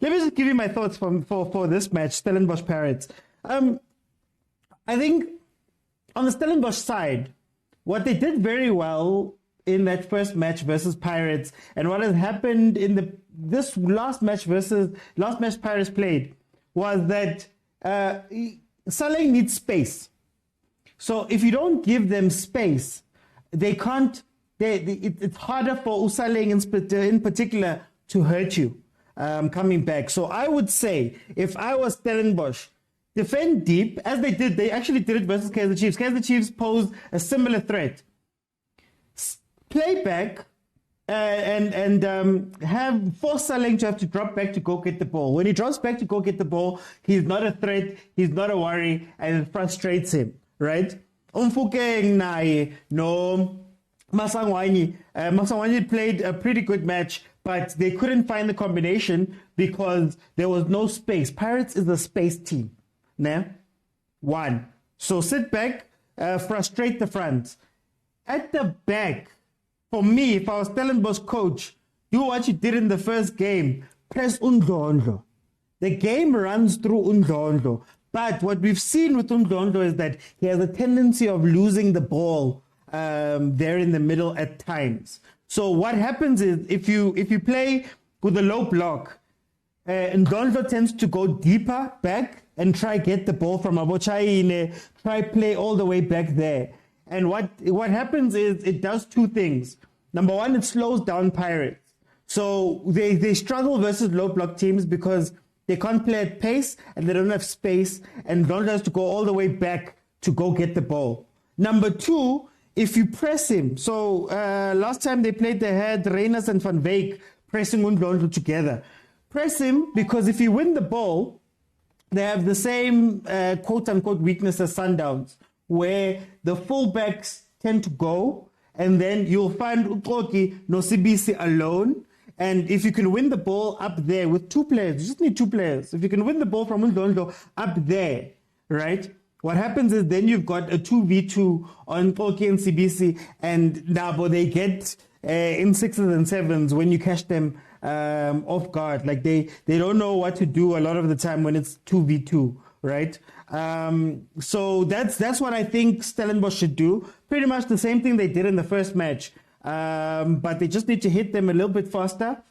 let me just give you my thoughts for this match, Stellenbosch Pirates. I think on the Stellenbosch side, what they did very well in that first match versus Pirates, and what has happened in this last match Pirates played, was that Saleng needs space. So if you don't give them space, they can't. It's harder for Usaleng in particular to hurt you coming back. So I would say, if I was Stellenbosch, defend deep, as they did. They actually did it versus Kaizer Chiefs. Kaizer Chiefs posed a similar threat. Play back and force Saleng to have to drop back to go get the ball. When he drops back to go get the ball, he's not a threat, he's not a worry, and it frustrates him, right? Umfukeng naye no Masangwani played a pretty good match, but they couldn't find the combination because there was no space. Pirates is a space team. Nah? One. So sit back, frustrate the front. At the back, for me, if I was Stellenbosch coach, do what you did in the first game. Press Undlondo. The game runs through Undlondo. But what we've seen with Undlondo is that he has a tendency of losing the ball there in the middle at times. So what happens is if you play with a low block, Ndlondo tends to go deeper back and try get the ball from Abochaine, try play all the way back there. And what happens is it does two things. Number one, it slows down Pirates. So they struggle versus low block teams because they can't play at pace and they don't have space, and Ndlondo has to go all the way back to go get the ball. Number two, if you press him, so last time they played, they had Reyners and Van Wyk pressing Ndlondo together. Press him because if you win the ball, they have the same quote-unquote weakness as Sundowns, where the fullbacks tend to go, and then you'll find Ukoki no CBC alone. And if you can win the ball up there with two players, you just need two players. If you can win the ball from Ndlondo up there, right? What happens is then you've got a 2v2 on Koki and CBC, and Nabo, they get in 6s and 7s when you catch them off guard. Like they don't know what to do a lot of the time when it's 2v2, right? So that's what I think Stellenbosch should do. Pretty much the same thing they did in the first match. But they just need to hit them a little bit faster.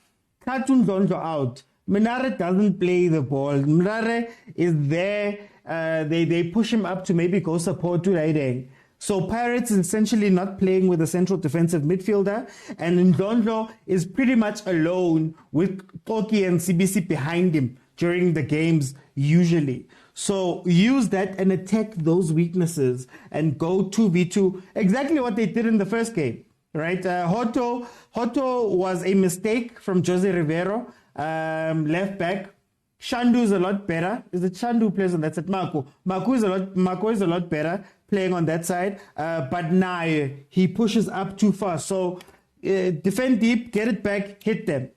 Cut Ndlondo out. Minare doesn't play the ball. Minare is there. They push him up to maybe go support to Raideng. So Pirates is essentially not playing with a central defensive midfielder, and Ndlondo is pretty much alone with Koki and CBC behind him during the games usually. So use that and attack those weaknesses and go 2v2. Exactly what they did in the first game. Right, Hoto was a mistake from Jose Rivero, left back. Shandu is a lot better. Is it Shandu who plays on that side? Mako is a lot better playing on that side. But now he pushes up too fast. So defend deep, get it back, hit them.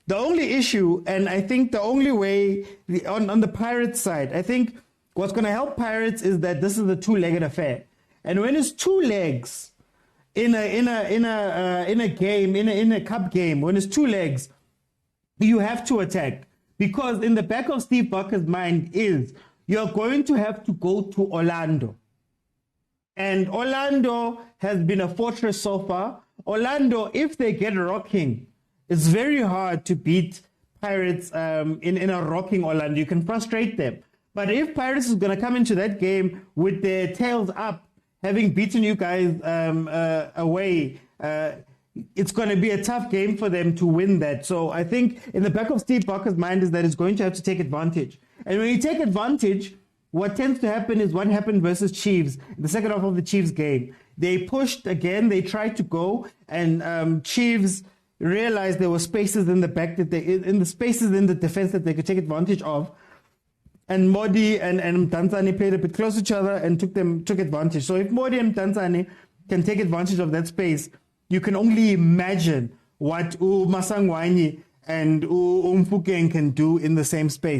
The only issue, and I think the only way on the Pirates side, I think what's going to help Pirates is that this is a two-legged affair, and when it's two legs. In a cup game, when it's two legs, you have to attack, because in the back of Steve Barker's mind is you're going to have to go to Orlando, and Orlando has been a fortress so far. Orlando, if they get rocking, it's very hard to beat Pirates in a rocking Orlando. You can frustrate them, but if Pirates is going to come into that game with their tails up, having beaten you guys away, it's going to be a tough game for them to win that. So I think in the back of Steve Barker's mind is that he's going to have to take advantage. And when you take advantage, what tends to happen is what happened versus Chiefs in the second half of the Chiefs game. They pushed again, they tried to go, and Chiefs realized there were spaces in the back in the spaces in the defense that they could take advantage of. And Modi and Mdantsane played a bit close to each other and took advantage. So if Modi and Mdantsane can take advantage of that space, you can only imagine what Masangwani and Umfukeng can do in the same space.